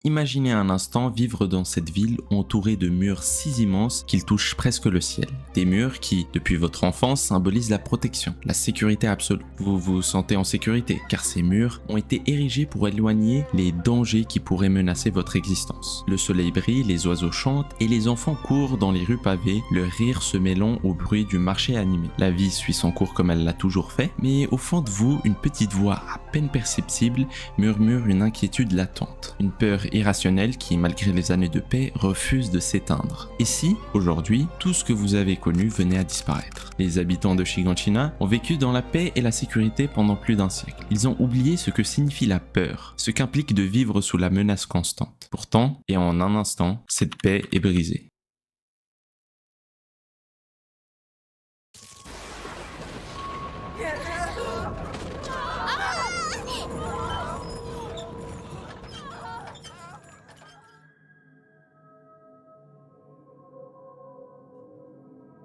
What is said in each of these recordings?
Imaginez un instant vivre dans cette ville entourée de murs si immenses qu'ils touchent presque le ciel. Des murs qui, depuis votre enfance, symbolisent la protection, la sécurité absolue. Vous vous sentez en sécurité car ces murs ont été érigés pour éloigner les dangers qui pourraient menacer votre existence. Le soleil brille, les oiseaux chantent et les enfants courent dans les rues pavées, le rire se mêlant au bruit du marché animé. La vie suit son cours comme elle l'a toujours fait, mais au fond de vous, une petite voix à peine perceptible murmure une inquiétude latente, une peur irrationnelle qui, malgré les années de paix, refuse de s'éteindre. Et si, aujourd'hui, tout ce que vous avez connu venait à disparaître? Les habitants de Shiganshina ont vécu dans la paix et la sécurité pendant plus d'un siècle. Ils ont oublié ce que signifie la peur, ce qu'implique de vivre sous la menace constante. Pourtant, et en un instant, cette paix est brisée.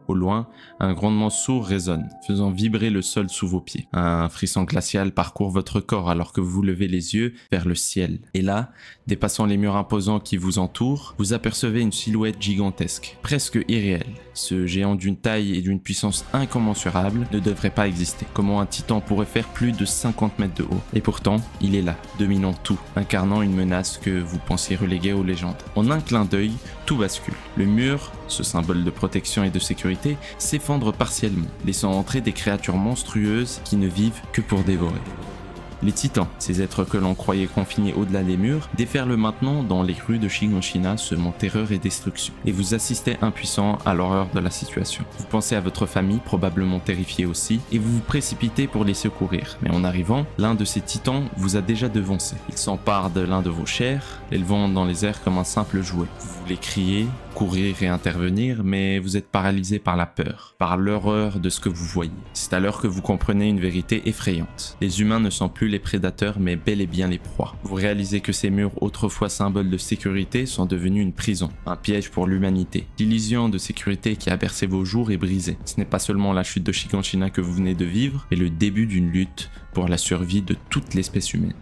Au loin, un grondement sourd résonne, faisant vibrer le sol sous vos pieds. Un frisson glacial parcourt votre corps alors que vous levez les yeux vers le ciel. Et là, dépassant les murs imposants qui vous entourent, vous apercevez une silhouette gigantesque, presque irréelle. Ce géant d'une taille et d'une puissance incommensurables ne devrait pas exister. Comment un titan pourrait faire plus de 50 mètres de haut? Et pourtant, il est là, dominant tout, incarnant une menace que vous pensiez reléguer aux légendes. En un clin d'œil, tout bascule. Le mur, ce symbole de protection et de sécurité, s'effondre partiellement, laissant entrer des créatures monstrueuses qui ne vivent que pour dévorer. Les titans, ces êtres que l'on croyait confinés au-delà des murs, déferlent maintenant dans les rues de Shiganshina semant terreur et destruction, et vous assistez impuissant à l'horreur de la situation. Vous pensez à votre famille, probablement terrifiée aussi, et vous vous précipitez pour les secourir. Mais en arrivant, l'un de ces titans vous a déjà devancé. Il s'empare de l'un de vos chairs, l'élevant dans les airs comme un simple jouet. Vous voulez crier, courir et intervenir, mais vous êtes paralysé par la peur, par l'horreur de ce que vous voyez. C'est alors que vous comprenez une vérité effrayante. Les humains ne sont plus les prédateurs, mais bel et bien les proies. Vous réalisez que ces murs, autrefois symboles de sécurité, sont devenus une prison, un piège pour l'humanité. L'illusion de sécurité qui a bercé vos jours est brisée. Ce n'est pas seulement la chute de Shiganshina que vous venez de vivre, mais le début d'une lutte pour la survie de toute l'espèce humaine.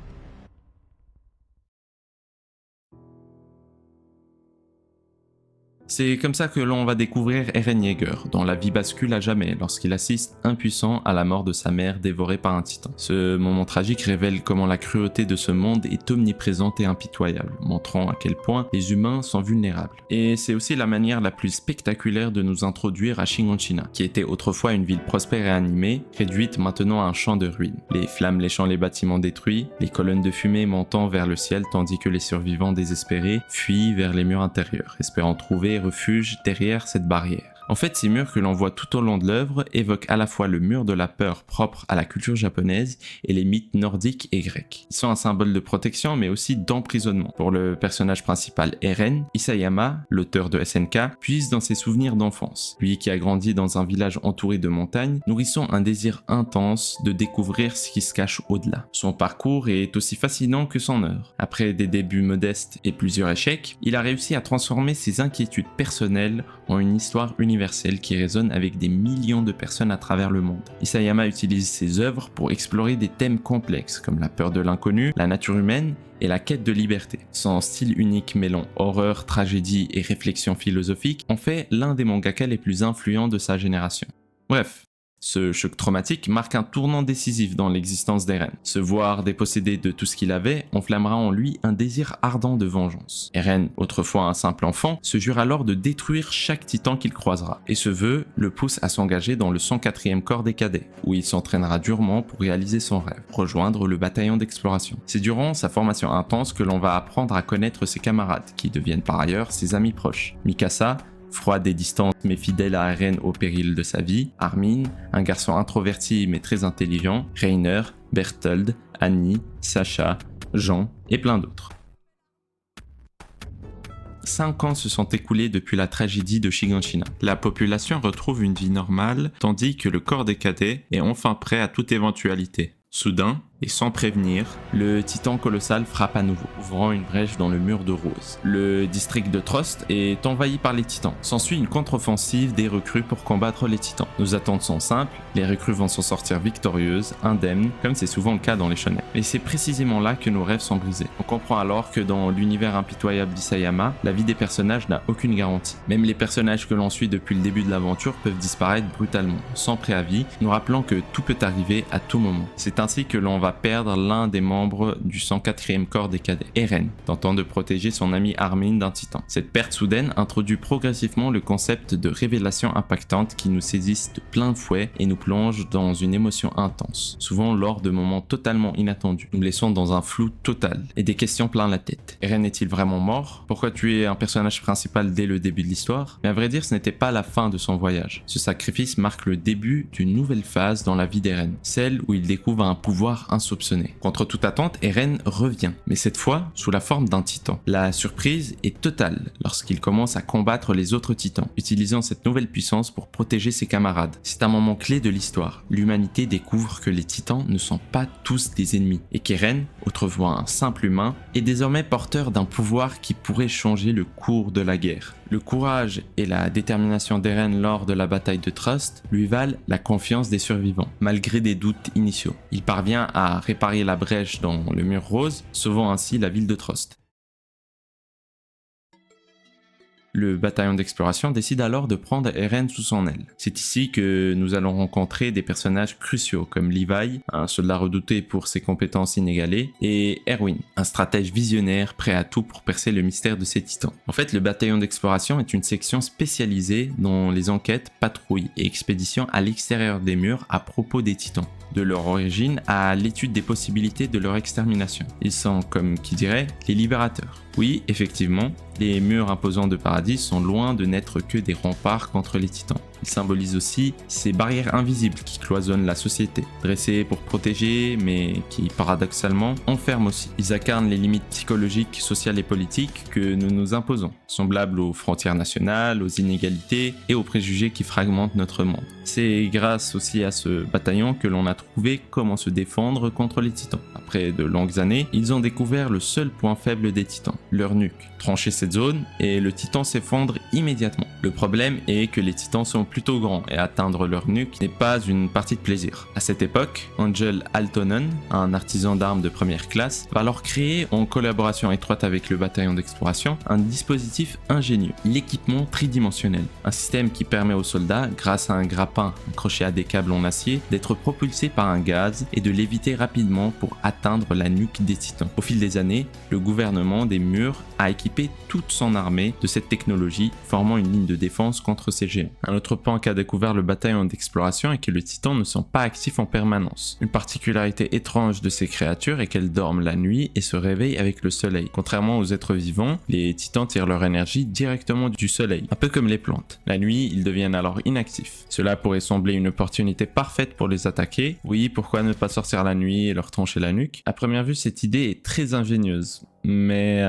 C'est comme ça que l'on va découvrir Eren Yeager, dont la vie bascule à jamais lorsqu'il assiste impuissant à la mort de sa mère dévorée par un titan. Ce moment tragique révèle comment la cruauté de ce monde est omniprésente et impitoyable, montrant à quel point les humains sont vulnérables. Et c'est aussi la manière la plus spectaculaire de nous introduire à Shiganshina, qui était autrefois une ville prospère et animée, réduite maintenant à un champ de ruines. Les flammes léchant les bâtiments détruits, les colonnes de fumée montant vers le ciel tandis que les survivants désespérés fuient vers les murs intérieurs, espérant trouver refuge derrière cette barrière. En fait, ces murs que l'on voit tout au long de l'œuvre évoquent à la fois le mur de la peur propre à la culture japonaise et les mythes nordiques et grecs. Ils sont un symbole de protection mais aussi d'emprisonnement. Pour le personnage principal Eren, Isayama, l'auteur de SNK, puise dans ses souvenirs d'enfance. Lui qui a grandi dans un village entouré de montagnes, nourrissant un désir intense de découvrir ce qui se cache au-delà. Son parcours est aussi fascinant que son œuvre. Après des débuts modestes et plusieurs échecs, il a réussi à transformer ses inquiétudes personnelles en une histoire universelle qui résonne avec des millions de personnes à travers le monde. Isayama utilise ses œuvres pour explorer des thèmes complexes comme la peur de l'inconnu, la nature humaine et la quête de liberté. Son style unique mêlant horreur, tragédie et réflexion philosophique en fait l'un des mangaka les plus influents de sa génération. Bref, ce choc traumatique marque un tournant décisif dans l'existence d'Eren. Se voir dépossédé de tout ce qu'il avait enflammera en lui un désir ardent de vengeance. Eren, autrefois un simple enfant, se jure alors de détruire chaque titan qu'il croisera, et ce vœu le pousse à s'engager dans le 104e corps des cadets, où il s'entraînera durement pour réaliser son rêve, rejoindre le bataillon d'exploration. C'est durant sa formation intense que l'on va apprendre à connaître ses camarades, qui deviennent par ailleurs ses amis proches. Mikasa, froide et distante mais fidèle à Eren au péril de sa vie, Armin, un garçon introverti mais très intelligent, Reiner, Berthold, Annie, Sacha, Jean et plein d'autres. 5 ans se sont écoulés depuis la tragédie de Shiganshina. La population retrouve une vie normale tandis que le corps des cadets est enfin prêt à toute éventualité. Soudain, et sans prévenir, le titan colossal frappe à nouveau, ouvrant une brèche dans le mur de rose. Le district de Trost est envahi par les titans. S'ensuit une contre-offensive des recrues pour combattre les titans. Nos attentes sont simples, les recrues vont s'en sortir victorieuses, indemnes, comme c'est souvent le cas dans les shonen. Et c'est précisément là que nos rêves sont brisés. On comprend alors que dans l'univers impitoyable d'Isayama, la vie des personnages n'a aucune garantie. Même les personnages que l'on suit depuis le début de l'aventure peuvent disparaître brutalement, sans préavis, nous rappelant que tout peut arriver à tout moment. C'est ainsi que l'on va perdre l'un des membres du 104e corps des cadets, Eren, tentant de protéger son ami Armin d'un titan. Cette perte soudaine introduit progressivement le concept de révélation impactante qui nous saisissent de plein fouet et nous plonge dans une émotion intense, souvent lors de moments totalement inattendus, nous laissant dans un flou total et des questions plein la tête. Eren est-il vraiment mort? Pourquoi tuer un personnage principal dès le début de l'histoire? Mais à vrai dire, ce n'était pas la fin de son voyage. Ce sacrifice marque le début d'une nouvelle phase dans la vie d'Eren, celle où il découvre un pouvoir insoupçonné. Contre toute attente, Eren revient, mais cette fois sous la forme d'un titan. La surprise est totale lorsqu'il commence à combattre les autres titans, utilisant cette nouvelle puissance pour protéger ses camarades. C'est un moment clé de l'histoire. L'humanité découvre que les titans ne sont pas tous des ennemis, et qu'Eren, autrefois un simple humain, est désormais porteur d'un pouvoir qui pourrait changer le cours de la guerre. Le courage et la détermination d'Eren lors de la bataille de Trost lui valent la confiance des survivants, malgré des doutes initiaux. Il parvient à réparer la brèche dans le mur rose, sauvant ainsi la ville de Trost. Le bataillon d'exploration décide alors de prendre Eren sous son aile. C'est ici que nous allons rencontrer des personnages cruciaux comme Levi, un soldat redouté pour ses compétences inégalées, et Erwin, un stratège visionnaire prêt à tout pour percer le mystère de ces titans. En fait, le bataillon d'exploration est une section spécialisée dans les enquêtes, patrouilles et expéditions à l'extérieur des murs à propos des titans, de leur origine à l'étude des possibilités de leur extermination. Ils sont, comme qui dirait, les libérateurs. Oui, effectivement, les murs imposants de Paradis sont loin de n'être que des remparts contre les titans. Ils symbolisent aussi ces barrières invisibles qui cloisonnent la société, dressées pour protéger, mais qui, paradoxalement, enferment aussi. Ils incarnent les limites psychologiques, sociales et politiques que nous nous imposons, semblables aux frontières nationales, aux inégalités et aux préjugés qui fragmentent notre monde. C'est grâce aussi à ce bataillon que l'on a trouvé comment se défendre contre les titans. Après de longues années, ils ont découvert le seul point faible des titans, leur nuque. Trancher cette zone et le titan s'effondre immédiatement. Le problème est que les titans sont plutôt grands et atteindre leur nuque n'est pas une partie de plaisir. À cette époque, Angel Altonen, un artisan d'armes de première classe, va alors créer, en collaboration étroite avec le bataillon d'exploration, un dispositif ingénieux, l'équipement tridimensionnel. Un système qui permet aux soldats, grâce à un grappin accroché à des câbles en acier, d'être propulsés par un gaz et de l'éviter rapidement pour atteindre la nuque des titans. Au fil des années, le gouvernement des murs a équipé toute son armée de cette technologie, formant une ligne de défense contre ces géants. Un autre point qu'a découvert le bataillon d'exploration est que les titans ne sont pas actifs en permanence. Une particularité étrange de ces créatures est qu'elles dorment la nuit et se réveillent avec le soleil. Contrairement aux êtres vivants, les titans tirent leur énergie directement du soleil, un peu comme les plantes. La nuit, ils deviennent alors inactifs. Cela pourrait sembler une opportunité parfaite pour les attaquer. Oui, pourquoi ne pas sortir la nuit et leur trancher la nuque? À première vue, cette idée est très ingénieuse, mais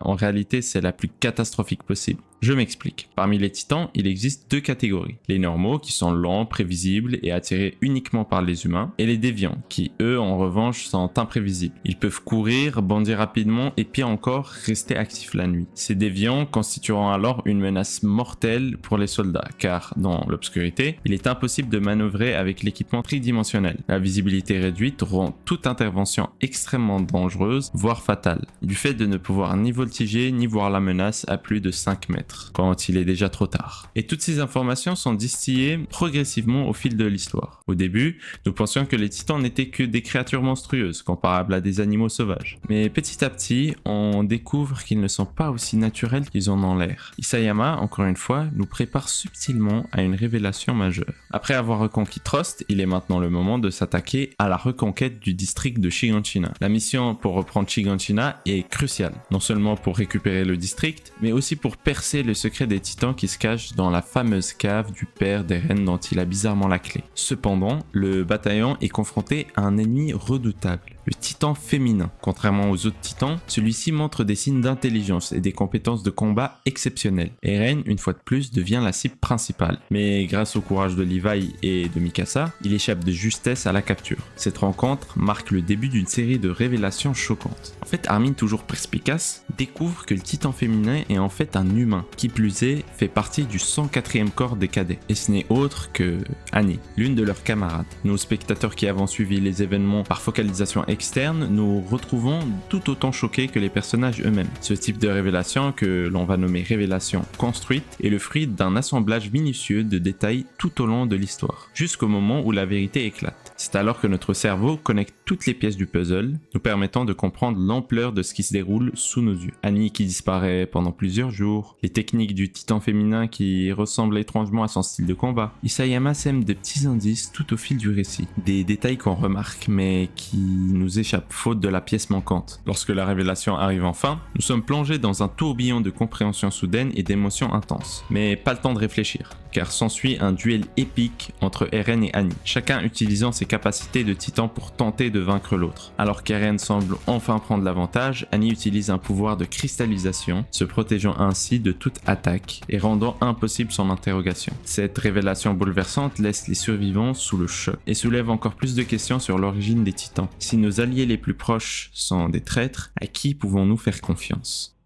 en réalité, c'est la plus catastrophique possible. Je m'explique. Parmi les titans, il existe deux catégories. Les normaux, qui sont lents, prévisibles et attirés uniquement par les humains, et les déviants, qui eux, en revanche, sont imprévisibles. Ils peuvent courir, bondir rapidement et pire encore, rester actifs la nuit. Ces déviants constitueront alors une menace mortelle pour les soldats, car dans l'obscurité, il est impossible de manœuvrer avec l'équipement tridimensionnel. La visibilité réduite rend toute intervention extrêmement dangereuse, voire fatale, du fait de ne pouvoir ni voltiger ni voir la menace à plus de 5 mètres. Quand il est déjà trop tard. Et toutes ces informations sont distillées progressivement au fil de l'histoire. Au début, nous pensions que les titans n'étaient que des créatures monstrueuses, comparables à des animaux sauvages. Mais petit à petit, on découvre qu'ils ne sont pas aussi naturels qu'ils en ont l'air. Isayama, encore une fois, nous prépare subtilement à une révélation majeure. Après avoir reconquis Trost, il est maintenant le moment de s'attaquer à la reconquête du district de Shiganshina. La mission pour reprendre Shiganshina est cruciale, non seulement pour récupérer le district, mais aussi pour percer chercher le secret des titans qui se cache dans la fameuse cave du père d'Eren dont il a bizarrement la clé. Cependant, le bataillon est confronté à un ennemi redoutable, le titan féminin. Contrairement aux autres titans, celui-ci montre des signes d'intelligence et des compétences de combat exceptionnelles. Eren, une fois de plus, devient la cible principale. Mais grâce au courage de Levi et de Mikasa, il échappe de justesse à la capture. Cette rencontre marque le début d'une série de révélations choquantes. En fait, Armin, toujours perspicace, découvre que le titan féminin est en fait un humain. Qui plus est, fait partie du 104e corps des cadets. Et ce n'est autre que Annie, l'une de leurs camarades. Nous, spectateurs qui avons suivi les événements par focalisation externe, nous retrouvons tout autant choqués que les personnages eux-mêmes. Ce type de révélation, que l'on va nommer révélation construite, est le fruit d'un assemblage minutieux de détails tout au long de l'histoire, jusqu'au moment où la vérité éclate. C'est alors que notre cerveau connecte toutes les pièces du puzzle, nous permettant de comprendre l'ampleur de ce qui se déroule sous nos yeux. Annie qui disparaît pendant plusieurs jours, les techniques du titan féminin qui ressemblent étrangement à son style de combat. Isayama sème de petits indices tout au fil du récit, des détails qu'on remarque mais qui nous échappent faute de la pièce manquante. Lorsque la révélation arrive enfin, nous sommes plongés dans un tourbillon de compréhension soudaine et d'émotions intenses. Mais pas le temps de réfléchir, car s'ensuit un duel épique entre Eren et Annie, chacun utilisant ses capacités de titan pour tenter de vaincre l'autre. Alors qu'Eren semble enfin prendre l'avantage, Annie utilise un pouvoir de cristallisation, se protégeant ainsi de toute attaque et rendant impossible son interrogation. Cette révélation bouleversante laisse les survivants sous le choc et soulève encore plus de questions sur l'origine des titans. Si nos alliés les plus proches sont des traîtres, à qui pouvons-nous faire confiance ?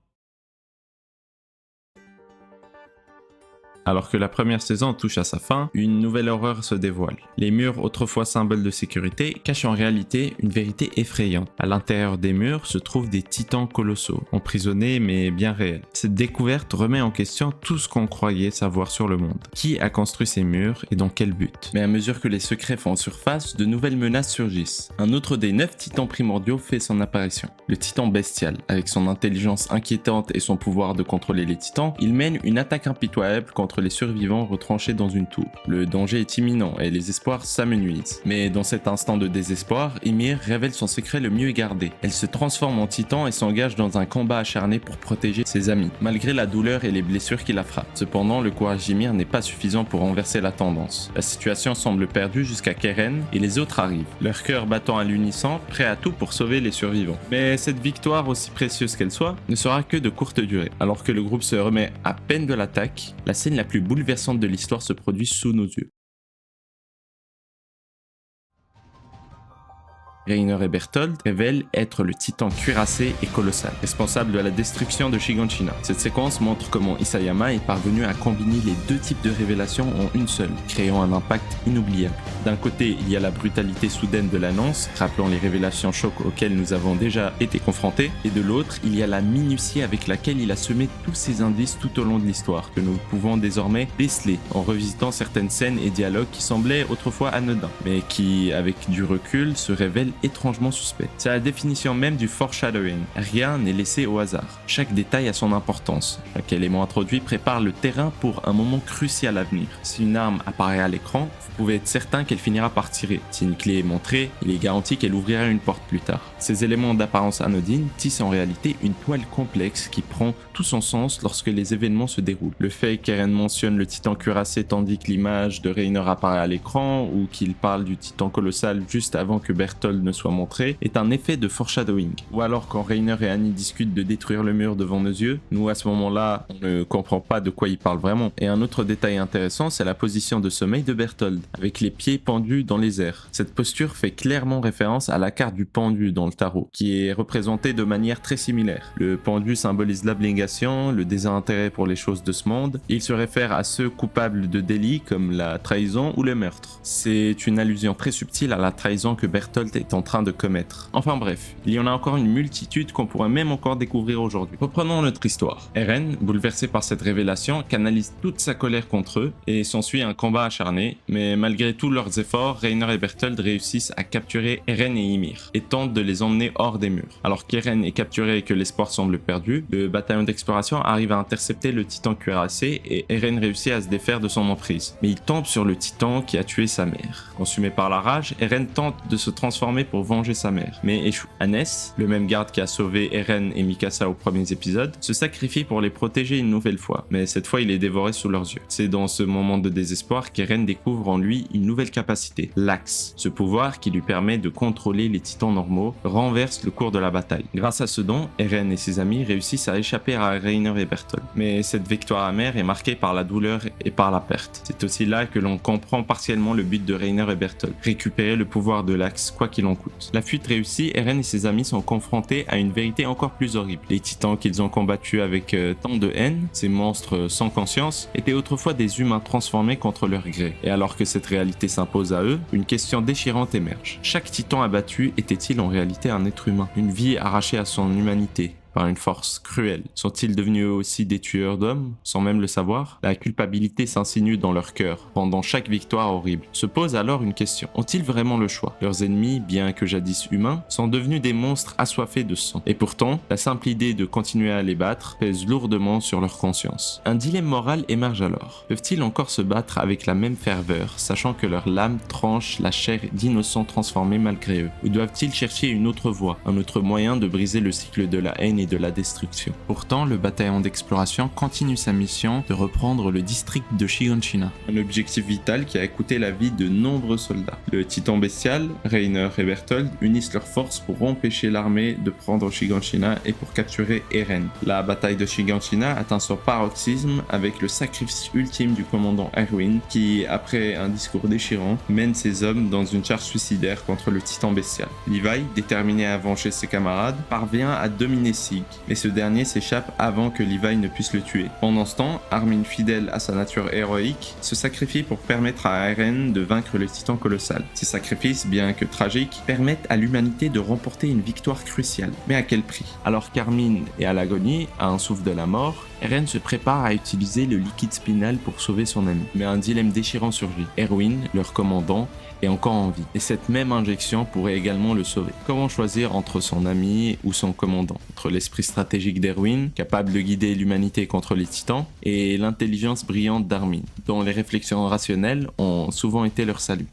Alors que la première saison touche à sa fin, une nouvelle horreur se dévoile. Les murs, autrefois symboles de sécurité, cachent en réalité une vérité effrayante. À l'intérieur des murs se trouvent des titans colossaux, emprisonnés mais bien réels. Cette découverte remet en question tout ce qu'on croyait savoir sur le monde. Qui a construit ces murs et dans quel but ? Mais à mesure que les secrets font surface, de nouvelles menaces surgissent. Un autre des 9 titans primordiaux fait son apparition. Le titan bestial, avec son intelligence inquiétante et son pouvoir de contrôler les titans, il mène une attaque impitoyable contre les survivants retranchés dans une tour. Le danger est imminent et les espoirs s'amenuisent. Mais dans cet instant de désespoir, Ymir révèle son secret le mieux gardé. Elle se transforme en titan et s'engage dans un combat acharné pour protéger ses amis, malgré la douleur et les blessures qui la frappent. Cependant, le courage d'Ymir n'est pas suffisant pour renverser la tendance. La situation semble perdue jusqu'à qu'Eren et les autres arrivent, leur cœur battant à l'unisson, prêts à tout pour sauver les survivants. Mais cette victoire, aussi précieuse qu'elle soit, ne sera que de courte durée. Alors que le groupe se remet à peine de l'attaque, la scène la plus bouleversante de l'histoire se produit sous nos yeux. Reiner et Bertholdt révèlent être le titan cuirassé et colossal, responsable de la destruction de Shiganshina. Cette séquence montre comment Isayama est parvenu à combiner les deux types de révélations en une seule, créant un impact inoubliable. D'un côté, il y a la brutalité soudaine de l'annonce, rappelant les révélations chocs auxquelles nous avons déjà été confrontés, et de l'autre, il y a la minutie avec laquelle il a semé tous ces indices tout au long de l'histoire, que nous pouvons désormais déceler en revisitant certaines scènes et dialogues qui semblaient autrefois anodins, mais qui, avec du recul, se révèlent étrangement suspect. C'est la définition même du foreshadowing. Rien n'est laissé au hasard. Chaque détail a son importance. Chaque élément introduit prépare le terrain pour un moment crucial à venir. Si une arme apparaît à l'écran, vous pouvez être certain qu'elle finira par tirer. Si une clé est montrée, il est garanti qu'elle ouvrira une porte plus tard. Ces éléments d'apparence anodine tissent en réalité une toile complexe qui prend tout son sens lorsque les événements se déroulent. Le fait qu'Eren mentionne le titan cuirassé tandis que l'image de Reiner apparaît à l'écran, ou qu'il parle du titan colossal juste avant que Bertholdt ne soit montré, est un effet de foreshadowing. Ou alors quand Reiner et Annie discutent de détruire le mur devant nos yeux, nous à ce moment-là, on ne comprend pas de quoi ils parlent vraiment. Et un autre détail intéressant, c'est la position de sommeil de Bertholdt, avec les pieds pendus dans les airs. Cette posture fait clairement référence à la carte du pendu dans le tarot, qui est représentée de manière très similaire. Le pendu symbolise l'abnégation, le désintérêt pour les choses de ce monde, et il se réfère à ceux coupables de délits comme la trahison ou le meurtre. C'est une allusion très subtile à la trahison que Bertholdt est en train de commettre. Enfin bref, il y en a encore une multitude qu'on pourrait même encore découvrir aujourd'hui. Reprenons notre histoire. Eren, bouleversé par cette révélation, canalise toute sa colère contre eux et s'ensuit un combat acharné, mais malgré tous leurs efforts, Reiner et Bertholdt réussissent à capturer Eren et Ymir et tentent de les emmener hors des murs. Alors qu'Eren est capturé et que l'espoir semble perdu, le bataillon d'exploration arrive à intercepter le titan cuirassé et Eren réussit à se défaire de son emprise. Mais il tombe sur le titan qui a tué sa mère. Consumé par la rage, Eren tente de se transformer transformer pour venger sa mère, mais échoue. Hannes, le même garde qui a sauvé Eren et Mikasa aux premiers épisodes, se sacrifie pour les protéger une nouvelle fois, mais cette fois il est dévoré sous leurs yeux. C'est dans ce moment de désespoir qu'Eren découvre en lui une nouvelle capacité, l'Axe. Ce pouvoir qui lui permet de contrôler les titans normaux renverse le cours de la bataille. Grâce à ce don, Eren et ses amis réussissent à échapper à Reiner et Berthold. Mais cette victoire amère est marquée par la douleur et par la perte. C'est aussi là que l'on comprend partiellement le but de Reiner et Berthold, récupérer le pouvoir de l'Axe quoi qu'il en coûte. La fuite réussie, Eren et ses amis sont confrontés à une vérité encore plus horrible. Les titans qu'ils ont combattus avec tant de haine, ces monstres sans conscience, étaient autrefois des humains transformés contre leur gré. Et alors que cette réalité s'impose à eux, une question déchirante émerge. Chaque titan abattu était-il en réalité un être humain? Une vie arrachée à son humanité par une force cruelle. Sont-ils devenus eux aussi des tueurs d'hommes, sans même le savoir? La culpabilité s'insinue dans leur cœur, pendant chaque victoire horrible. Se pose alors une question. Ont-ils vraiment le choix? Leurs ennemis, bien que jadis humains, sont devenus des monstres assoiffés de sang. Et pourtant, la simple idée de continuer à les battre pèse lourdement sur leur conscience. Un dilemme moral émerge alors. Peuvent-ils encore se battre avec la même ferveur, sachant que leur lame tranche la chair d'innocents transformés malgré eux? Ou doivent-ils chercher une autre voie, un autre moyen de briser le cycle de la haine et de la destruction? Pourtant, le bataillon d'exploration continue sa mission de reprendre le district de Shiganshina, un objectif vital qui a coûté la vie de nombreux soldats. Le titan bestial, Reiner et Berthold unissent leurs forces pour empêcher l'armée de prendre Shiganshina et pour capturer Eren. La bataille de Shiganshina atteint son paroxysme avec le sacrifice ultime du commandant Erwin qui, après un discours déchirant, mène ses hommes dans une charge suicidaire contre le titan bestial. Levi, déterminé à venger ses camarades, parvient à dominer Sig, mais ce dernier s'échappe avant que Levi ne puisse le tuer. Pendant ce temps, Armin, fidèle à sa nature héroïque, se sacrifie pour permettre à Eren de vaincre le titan colossal. Ces sacrifices, bien que tragiques, permettent à l'humanité de remporter une victoire cruciale. Mais à quel prix? Alors qu'Armin est à l'agonie, à un souffle de la mort, Eren se prépare à utiliser le liquide spinal pour sauver son ami. Mais un dilemme déchirant surgit. Erwin, leur commandant, est encore en vie. Et cette même injection pourrait également le sauver. Comment choisir entre son ami ou son commandant? Entre l'esprit stratégique d'Erwin, capable de guider l'humanité contre les titans, et l'intelligence brillante d'Armin, dont les réflexions rationnelles ont souvent été leur salut.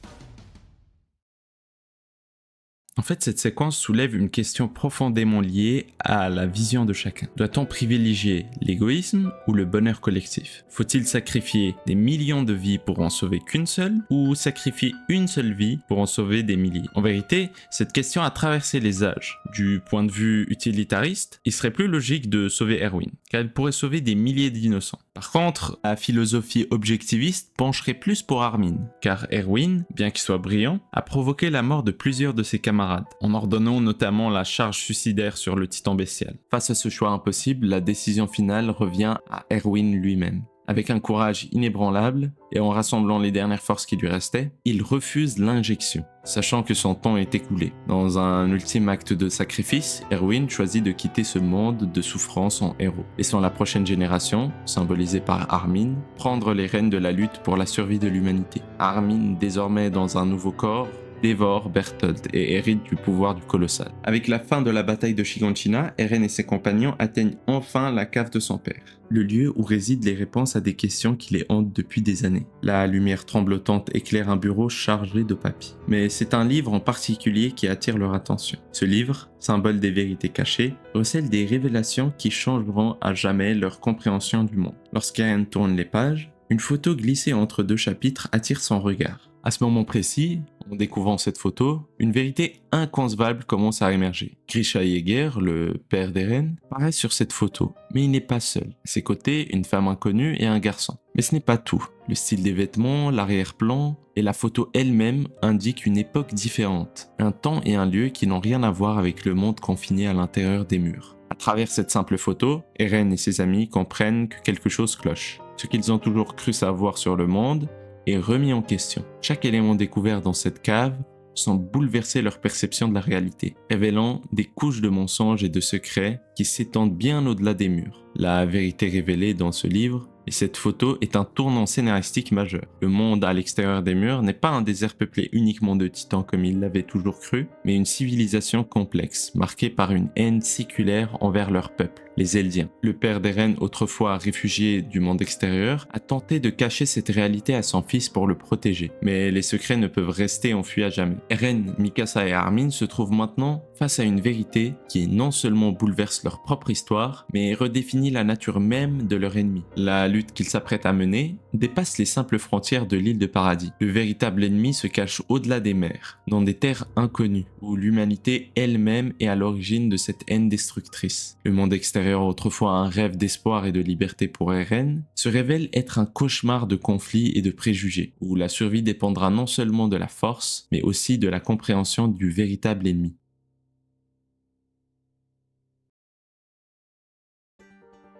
En fait, cette séquence soulève une question profondément liée à la vision de chacun. Doit-on privilégier l'égoïsme ou le bonheur collectif? Faut-il sacrifier des millions de vies pour en sauver qu'une seule, ou sacrifier une seule vie pour en sauver des milliers? En vérité, cette question a traversé les âges. Du point de vue utilitariste, il serait plus logique de sauver Erwin, car elle pourrait sauver des milliers d'innocents. Par contre, la philosophie objectiviste pencherait plus pour Armin, car Erwin, bien qu'il soit brillant, a provoqué la mort de plusieurs de ses camarades, en ordonnant notamment la charge suicidaire sur le titan bestial. Face à ce choix impossible, la décision finale revient à Erwin lui-même. Avec un courage inébranlable, et en rassemblant les dernières forces qui lui restaient, il refuse l'injection, sachant que son temps est écoulé. Dans un ultime acte de sacrifice, Erwin choisit de quitter ce monde de souffrance en héros, laissant la prochaine génération, symbolisée par Armin, prendre les rênes de la lutte pour la survie de l'humanité. Armin, désormais dans un nouveau corps, dévore Berthold et hérite du pouvoir du colossal. Avec la fin de la bataille de Shiganshina, Eren et ses compagnons atteignent enfin la cave de son père, le lieu où résident les réponses à des questions qui les hantent depuis des années. La lumière tremblotante éclaire un bureau chargé de papiers. Mais c'est un livre en particulier qui attire leur attention. Ce livre, symbole des vérités cachées, recèle des révélations qui changeront à jamais leur compréhension du monde. Lorsqu'Eren tourne les pages, une photo glissée entre deux chapitres attire son regard. À ce moment précis, en découvrant cette photo, une vérité inconcevable commence à émerger. Grisha Jäger, le père d'Eren, paraît sur cette photo, mais il n'est pas seul. À ses côtés, une femme inconnue et un garçon. Mais ce n'est pas tout. Le style des vêtements, l'arrière-plan et la photo elle-même indiquent une époque différente, un temps et un lieu qui n'ont rien à voir avec le monde confiné à l'intérieur des murs. À travers cette simple photo, Eren et ses amis comprennent que quelque chose cloche. Ce qu'ils ont toujours cru savoir sur le monde est remis en question. Chaque élément découvert dans cette cave semble bouleverser leur perception de la réalité, révélant des couches de mensonges et de secrets qui s'étendent bien au-delà des murs. la vérité révélée dans ce livre. Et cette photo est un tournant scénaristique majeur. Le monde à l'extérieur des murs n'est pas un désert peuplé uniquement de titans comme il l'avait toujours cru, mais une civilisation complexe, marquée par une haine séculaire envers leur peuple, les Eldiens. Le père d'Eren, autrefois réfugié du monde extérieur, a tenté de cacher cette réalité à son fils pour le protéger. Mais les secrets ne peuvent rester enfuis à jamais. Eren, Mikasa et Armin se trouvent maintenant face à une vérité qui non seulement bouleverse leur propre histoire, mais redéfinit la nature même de leur ennemi. La lutte qu'ils s'apprêtent à mener dépasse les simples frontières de l'île de Paradis. Le véritable ennemi se cache au-delà des mers, dans des terres inconnues, où l'humanité elle-même est à l'origine de cette haine destructrice. Le monde extérieur, autrefois un rêve d'espoir et de liberté pour Eren, se révèle être un cauchemar de conflits et de préjugés, où la survie dépendra non seulement de la force, mais aussi de la compréhension du véritable ennemi.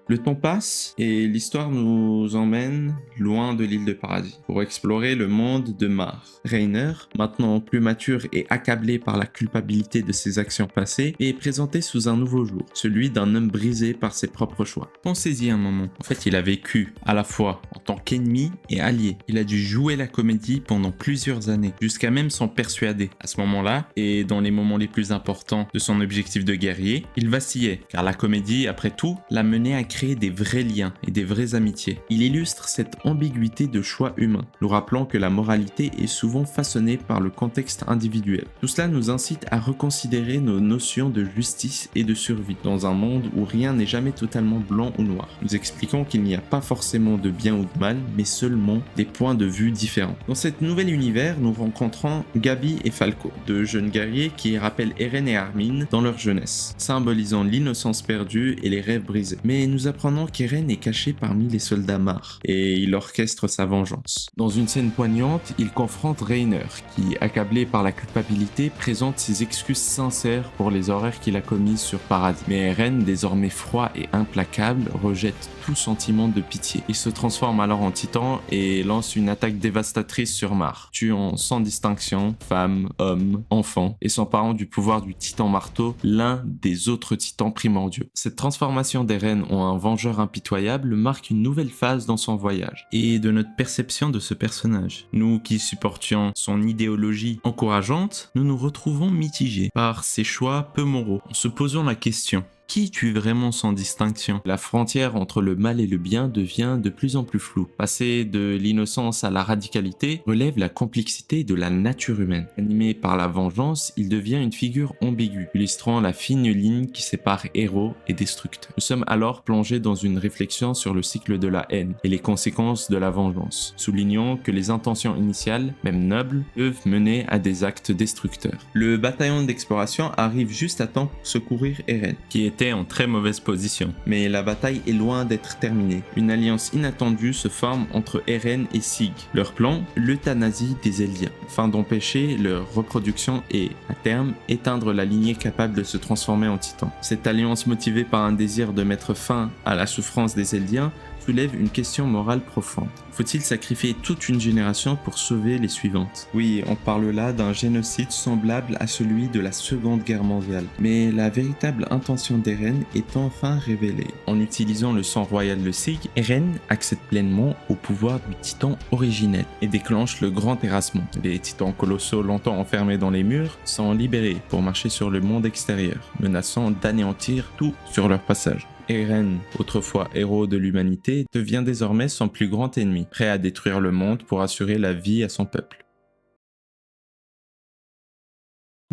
Le temps passe et l'histoire nous emmène loin de l'île de Paradis pour explorer le monde de Mar. Reiner, maintenant plus mature et accablé par la culpabilité de ses actions passées, est présenté sous un nouveau jour, celui d'un homme brisé par ses propres choix. Pensez-y un moment. En fait, il a vécu à la fois en tant qu'ennemi et allié. Il a dû jouer la comédie pendant plusieurs années, jusqu'à même s'en persuader. À ce moment-là, et dans les moments les plus importants de son objectif de guerrier, il vacillait, car la comédie, après tout, l'a mené à créer des vrais liens et des vraies amitiés. Il illustre cette ambiguïté de choix humain, nous rappelant que la moralité est souvent façonnée par le contexte individuel. Tout cela nous incite à reconsidérer nos notions de justice et de survie, dans un monde où rien n'est jamais totalement blanc ou noir. Nous expliquons qu'il n'y a pas forcément de bien ou de mal, mais seulement des points de vue différents. Dans cet nouvel univers, nous rencontrons Gabi et Falco, deux jeunes guerriers qui rappellent Eren et Armin dans leur jeunesse, symbolisant l'innocence perdue et les rêves brisés. Mais nous apprenons qu'Eren est caché parmi les soldats Mar, et il orchestre sa vengeance. Dans une scène poignante, il confronte Reiner, qui, accablé par la culpabilité, présente ses excuses sincères pour les horreurs qu'il a commises sur Paradis. Mais Eren, désormais froid et implacable, rejette tout sentiment de pitié. Il se transforme alors en titan et lance une attaque dévastatrice sur Mar, tuant sans distinction femmes, hommes, enfants, et s'emparant du pouvoir du titan marteau, l'un des autres titans primordiaux. Cette transformation d'Eren en un vengeur impitoyable marque une nouvelle phase dans son voyage, et de notre perception de ce personnage. Nous qui supportions son idéologie encourageante, nous nous retrouvons mitigés par ses choix peu moraux, en se posant la question: qui tue vraiment sans distinction? La frontière entre le mal et le bien devient de plus en plus floue. Passer de l'innocence à la radicalité relève la complexité de la nature humaine. Animé par la vengeance, il devient une figure ambiguë, illustrant la fine ligne qui sépare héros et destructeurs. Nous sommes alors plongés dans une réflexion sur le cycle de la haine et les conséquences de la vengeance, soulignant que les intentions initiales, même nobles, peuvent mener à des actes destructeurs. Le bataillon d'exploration arrive juste à temps pour secourir Eren, qui était en très mauvaise position. Mais la bataille est loin d'être terminée. Une alliance inattendue se forme entre Eren et Sig. Leur plan, l'euthanasie des Eldiens, afin d'empêcher leur reproduction et, à terme, éteindre la lignée capable de se transformer en titan. Cette alliance, motivée par un désir de mettre fin à la souffrance des Eldiens, soulève une question morale profonde. Faut-il sacrifier toute une génération pour sauver les suivantes? Oui, on parle là d'un génocide semblable à celui de la Seconde Guerre mondiale. Mais la véritable intention d'Eren est enfin révélée. En utilisant le sang royal de Sig, Eren accède pleinement au pouvoir du titan originel et déclenche le grand terrassement. Les titans colossaux longtemps enfermés dans les murs sont libérés pour marcher sur le monde extérieur, menaçant d'anéantir tout sur leur passage. Eren, autrefois héros de l'humanité, devient désormais son plus grand ennemi, prêt à détruire le monde pour assurer la vie à son peuple.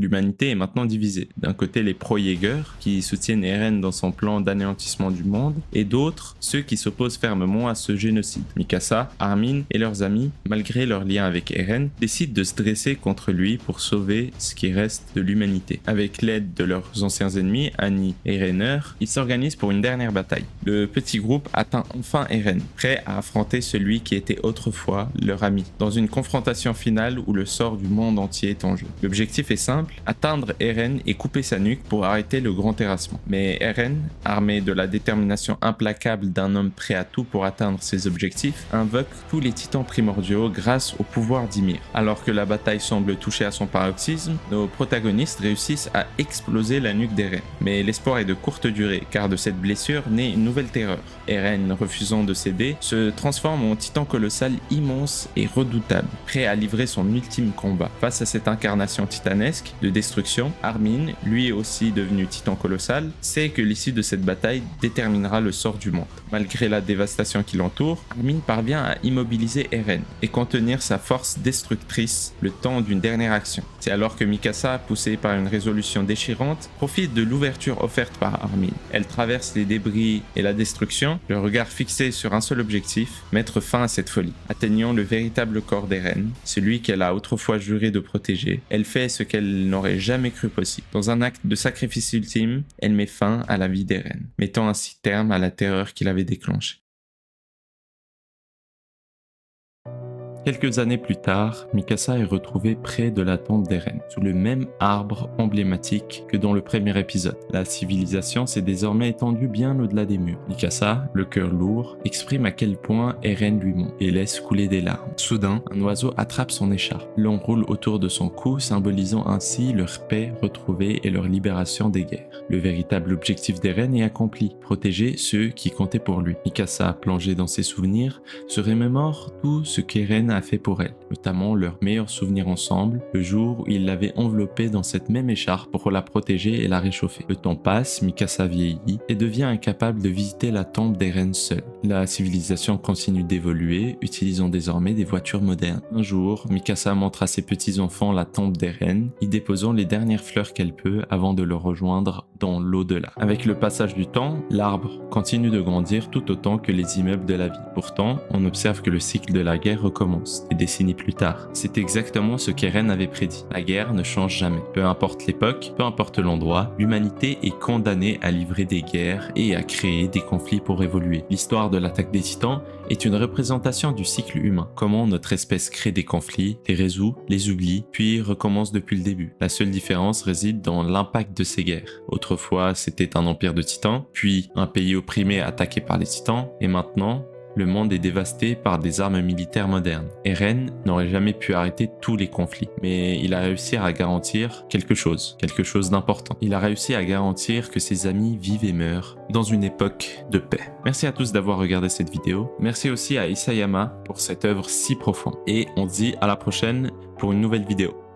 L'humanité est maintenant divisée. D'un côté, les pro-Jäger, qui soutiennent Eren dans son plan d'anéantissement du monde, et d'autres, ceux qui s'opposent fermement à ce génocide. Mikasa, Armin et leurs amis, malgré leur lien avec Eren, décident de se dresser contre lui pour sauver ce qui reste de l'humanité. Avec l'aide de leurs anciens ennemis, Annie et Reiner, ils s'organisent pour une dernière bataille. Le petit groupe atteint enfin Eren, prêt à affronter celui qui était autrefois leur ami, dans une confrontation finale où le sort du monde entier est en jeu. L'objectif est simple: simple, atteindre Eren et couper sa nuque pour arrêter le grand terrassement. Mais Eren, armé de la détermination implacable d'un homme prêt à tout pour atteindre ses objectifs, invoque tous les titans primordiaux grâce au pouvoir d'Ymir. Alors que la bataille semble toucher à son paroxysme, nos protagonistes réussissent à exploser la nuque d'Eren. Mais l'espoir est de courte durée, car de cette blessure naît une nouvelle terreur. Eren, refusant de céder, se transforme en titan colossal immense et redoutable, prêt à livrer son ultime combat. Face à cette incarnation titanesque de destruction, Armin, lui aussi devenu titan colossal, sait que l'issue de cette bataille déterminera le sort du monde. Malgré la dévastation qui l'entoure, Armin parvient à immobiliser Eren et contenir sa force destructrice le temps d'une dernière action. C'est alors que Mikasa, poussée par une résolution déchirante, profite de l'ouverture offerte par Armin. Elle traverse les débris et la destruction, le regard fixé sur un seul objectif, mettre fin à cette folie. Atteignant le véritable corps d'Eren, celui qu'elle a autrefois juré de protéger, elle fait ce qu'elle n'aurait jamais cru possible. Dans un acte de sacrifice ultime, elle met fin à la vie d'Eren, mettant ainsi terme à la terreur qu'il avait déclenchée. Quelques années plus tard, Mikasa est retrouvée près de la tombe d'Eren, sous le même arbre emblématique que dans le premier épisode. La civilisation s'est désormais étendue bien au-delà des murs. Mikasa, le cœur lourd, exprime à quel point Eren lui manque et laisse couler des larmes. Soudain, un oiseau attrape son écharpe, l'enroule autour de son cou, symbolisant ainsi leur paix retrouvée et leur libération des guerres. Le véritable objectif d'Eren est accompli, protéger ceux qui comptaient pour lui. Mikasa, plongée dans ses souvenirs, se remémore tout ce qu'Eren a fait pour elle, notamment leurs meilleurs souvenirs ensemble, le jour où il l'avait enveloppée dans cette même écharpe pour la protéger et la réchauffer. Le temps passe, Mikasa vieillit et devient incapable de visiter la tombe d'Eren seule. La civilisation continue d'évoluer, utilisant désormais des voitures modernes. Un jour, Mikasa montre à ses petits-enfants la tombe d'Eren, y déposant les dernières fleurs qu'elle peut avant de le rejoindre dans l'au-delà. Avec le passage du temps, l'arbre continue de grandir tout autant que les immeubles de la vie. Pourtant, on observe que le cycle de la guerre recommence. Des décennies plus tard. C'est exactement ce qu'Eren avait prédit. La guerre ne change jamais. Peu importe l'époque, peu importe l'endroit, l'humanité est condamnée à livrer des guerres et à créer des conflits pour évoluer. L'histoire de l'attaque des titans est une représentation du cycle humain. Comment notre espèce crée des conflits, les résout, les oublie, puis recommence depuis le début. La seule différence réside dans l'impact de ces guerres. Autrefois, c'était un empire de titans, puis un pays opprimé attaqué par les titans, et maintenant, le monde est dévasté par des armes militaires modernes. Eren n'aurait jamais pu arrêter tous les conflits, mais il a réussi à garantir quelque chose d'important. Il a réussi à garantir que ses amis vivent et meurent dans une époque de paix. Merci à tous d'avoir regardé cette vidéo. Merci aussi à Isayama pour cette œuvre si profonde. Et on se dit à la prochaine pour une nouvelle vidéo.